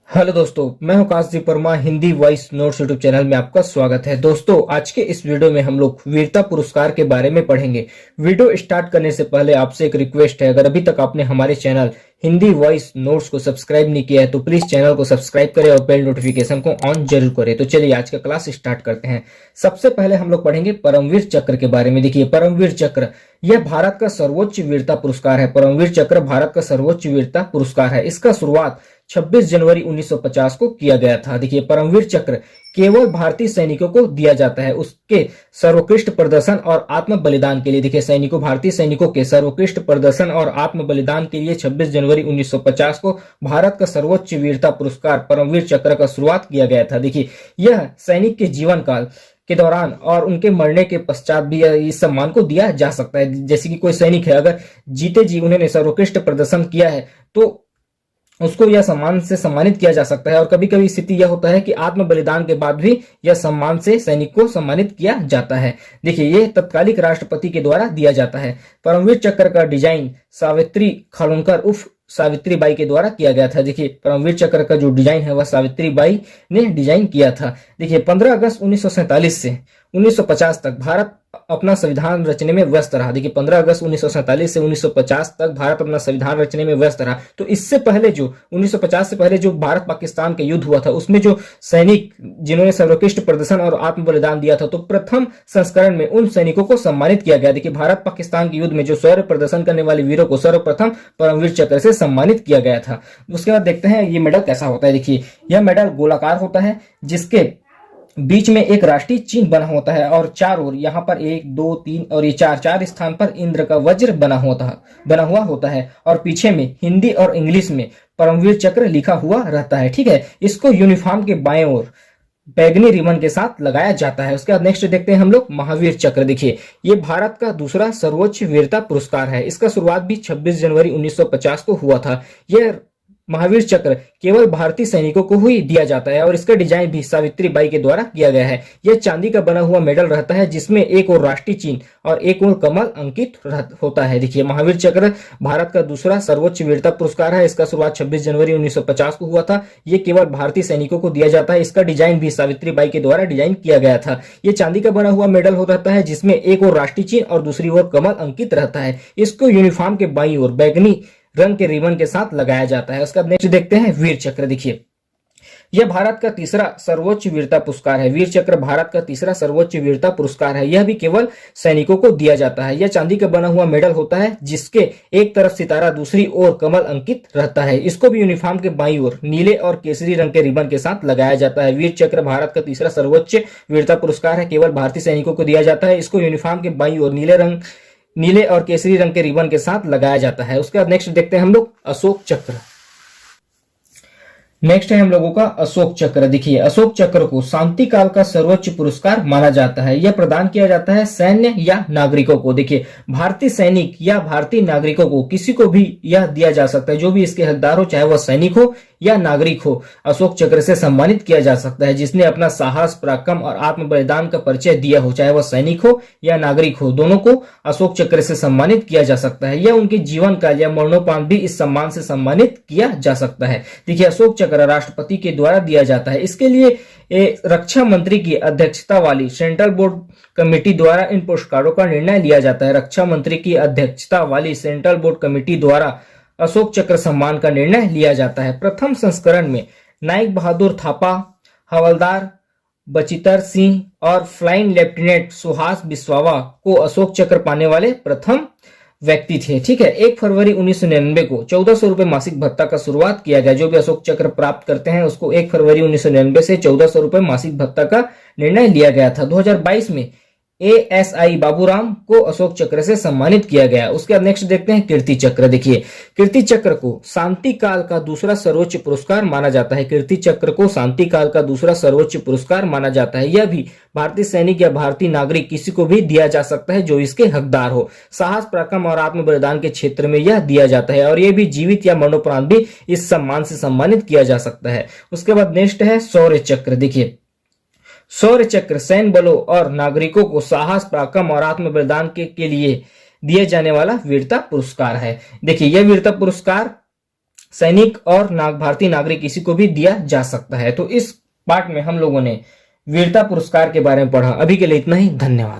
Hello दोस्तों, मैं हूं Kashdeep Verma. Hindi voice notes YouTube channel में आपका स्वागत है। दोस्तों, आज के इस वीडियो में हम लोग वीरता पुरस्कार के बारे में पढ़ेंगे। वीडियो स्टार्ट करने से पहले आपसे एक रिक्वेस्ट है, अगर अभी तक आपने हमारे चैनल हिंदी वॉइस नोट्स को सब्सक्राइब नहीं किया है तो प्लीज चैनल को सब्सक्राइब करें और बेल नोटिफिकेशन को ऑन जरूर करें। तो चलिए आज का क्लास स्टार्ट करते हैं। सबसे पहले हम लोग पढ़ेंगे परमवीर चक्र के बारे में। देखिए, परमवीर चक्र यह भारत का सर्वोच्च वीरता पुरस्कार है। परमवीर चक्र भारत का सर्वोच्च वीरता पुरस्कार है। इसका शुरुआत 26 जनवरी 1950 को किया गया था। देखिए, परमवीर चक्र केवल भारतीय सैनिकों को दिया जाता है उसके सर्वोत्कृष्ट प्रदर्शन और आत्म बलिदान के लिए। देखिए, सैनिकों भारतीय सैनिकों के सर्वोत्कृष्ट प्रदर्शन और आत्म बलिदान के लिए 26 जनवरी 1950 को भारत का सर्वोच्च वीरता पुरस्कार परमवीर चक्र का शुरुआत किया गया था। देखिए, यह सैनिक के जीवन काल के दौरान और उनके मरने के पश्चात भी इस सम्मान को दिया जा सकता है। जैसे कि कोई सैनिक है, अगर जीते जी उन्होंने सर्वोत्कृष्ट प्रदर्शन किया है तो उसको यह सम्मान से सम्मानित किया जा सकता है। और कभी कभी स्थिति यह होता है कि आत्म बलिदान के बाद भी यह सम्मान से सैनिक को सम्मानित किया जाता है। देखिए, यह तत्कालिक राष्ट्रपति के द्वारा दिया जाता है। परमवीर चक्र का डिजाइन सावित्री खानोलकर उर्फ सावित्री बाई के द्वारा किया गया था। देखिए, परमवीर चक्र का जो डिजाइन है वह सावित्री बाई ने डिजाइन किया था। देखिए, 15 अगस्त 1947 से 1950 तक भारत अपना संविधान रचने में व्यस्त रहा। देखिए, 15 अगस्त 1947 से 1950 तक भारत अपना संविधान रचने में व्यस्त रहा। तो इससे पहले जो 1950 से पहले जो भारत पाकिस्तान का युद्ध हुआ था उसमें जो सैनिक जिन्होंने सर्वोत्कृष्ट प्रदर्शन और आत्म बलिदान दिया था, तो प्रथम संस्करण में उन सैनिकों को सम्मानित किया गया। देखिए, भारत पाकिस्तान के युद्ध में जो शौर्य प्रदर्शन करने वाले वीरों को सर्वप्रथम परमवीर चक्र से सम्मानित किया गया था। उसके बाद देखते हैं ये मेडल कैसा होता है। देखिए, यह मेडल गोलाकार होता है जिसके बीच में एक राष्ट्रीय चिन्ह बना होता है और चार ओर यहाँ पर 1 2 3 और ये चार स्थान पर इंद्र का वज्र बना हुआ होता है और पीछे में हिंदी और इंग्लिश में परमवीर चक्र लिखा हुआ रहता है। ठीक है, इसको यूनिफॉर्म के बाएं ओर बैगनी रिबन के साथ लगाया जाता है। उसके बाद नेक्स्ट देखते हैं हम लोग महावीर चक्र। देखिए, ये भारत का दूसरा सर्वोच्च वीरता पुरस्कार है। इसका शुरुआत भी 26 जनवरी 1950 को हुआ था। यह महावीर चक्र केवल भारतीय सैनिकों को ही दिया जाता है और इसका डिजाइन भी सावित्री बाई के द्वारा किया गया है। यह चांदी का बना हुआ मेडल रहता है जिसमें एक और राष्ट्रीय चिन्ह और एक और कमल अंकित होता है। देखिए, महावीर चक्र भारत का दूसरा सर्वोच्च वीरता पुरस्कार है। इसका शुरुआत 26 जनवरी 1950 को हुआ था। यह केवल भारतीय सैनिकों को दिया जाता है। इसका डिजाइन भी सावित्री बाई के द्वारा डिजाइन किया गया था। यह चांदी का बना हुआ मेडल रहता है जिसमें एक और राष्ट्रीय चिन्ह और दूसरी ओर कमल अंकित रहता है। इसको यूनिफॉर्म के बाईं ओर बैगनी रंग के रिबन के साथ लगाया जाता है। उसका नेक्स्ट देखते हैं वीर चक्र। देखिए, यह भारत का तीसरा सर्वोच्च वीरता पुरस्कार है। वीर चक्र भारत का तीसरा सर्वोच्च वीरता पुरस्कार है। यह भी केवल सैनिकों को दिया जाता है। यह चांदी का बना हुआ मेडल होता है जिसके एक तरफ सितारा दूसरी ओर कमल अंकित रहता है। इसको भी यूनिफॉर्म के बाईं ओर नीले और केसरी रंग के रिबन के साथ लगाया जाता है। वीर चक्र भारत का तीसरा सर्वोच्च वीरता पुरस्कार है, केवल भारतीय सैनिकों को दिया जाता है। इसको यूनिफॉर्म के बाईं ओर नीले और केसरी रंग के रिबन के साथ लगाया जाता है। उसके बाद नेक्स्ट देखते हैं हम लोग अशोक चक्र। नेक्स्ट है हम लोगों का अशोक चक्र। देखिए, अशोक चक्र को शांति काल का सर्वोच्च पुरस्कार माना जाता है। यह प्रदान किया जाता है सैन्य या नागरिकों को। देखिए, भारतीय सैनिक या भारतीय नागरिकों को किसी को भी यह दिया जा सकता है, जो भी इसके हकदार हो, चाहे वह सैनिक हो या नागरिक हो। अशोक चक्र से सम्मानित किया जा सकता है जिसने अपना साहस, पराक्रम और आत्म बलिदान का परिचय दिया हो, चाहे वह सैनिक हो या नागरिक हो। दोनों को अशोक चक्र से सम्मानित किया जा सकता है। यह उनके जीवन काल या मरणोपरांत भी इस सम्मान से सम्मानित किया जा सकता है। देखिए, अशोक चक्र राष्ट्रपति के द्वारा दिया जाता है। इसके लिए रक्षा मंत्री की अध्यक्षता वाली सेंट्रल बोर्ड कमेटी द्वारा इन पुरस्कारों का निर्णय लिया जाता है। रक्षा मंत्री की अध्यक्षता वाली सेंट्रल बोर्ड कमेटी द्वारा अशोक चक्र सम्मान का निर्णय लिया जाता है। प्रथम संस्करण में नाइक बहादुर थापा, हवलदार बचितर सिंह और फ्लाइंग लेफ्टिनेंट सुहास बिस्वावा को अशोक चक्र पाने वाले प्रथम व्यक्ति थे। ठीक है, 1 फरवरी 1999 को 1400 रुपए मासिक भत्ता का शुरुआत किया गया। जो भी अशोक चक्र प्राप्त करते हैं उसको 1 फरवरी 1999 से 1400 रुपए मासिक भत्ता का निर्णय लिया गया था। 2022 में ASI बाबूराम को अशोक चक्र से सम्मानित किया गया। उसके बाद नेक्स्ट देखते हैं कीर्ति चक्र। देखिए, कीर्ति चक्र को शांति काल का दूसरा सर्वोच्च पुरस्कार माना जाता है। कीर्ति चक्र को शांति काल का दूसरा सर्वोच्च पुरस्कार माना जाता है। यह भी भारतीय सैनिक या भारतीय नागरिक किसी को भी दिया जा सकता है जो इसके हकदार हो। साहस, पराक्रम और आत्म बलिदान के क्षेत्र में यह दिया जाता है और यह भी जीवित या मरणोपरांत भी इस सम्मान से सम्मानित किया जा सकता है। उसके बाद नेक्स्ट है शौर्य चक्र। देखिए, शौर्य चक्र सैन्य बलों और नागरिकों को साहस, पराक्रम और आत्म बलिदान के लिए दिए जाने वाला वीरता पुरस्कार है। देखिए, यह वीरता पुरस्कार सैनिक और भारतीय नागरिक किसी को भी दिया जा सकता है। तो इस पार्ट में हम लोगों ने वीरता पुरस्कार के बारे में पढ़ा। अभी के लिए इतना ही, धन्यवाद।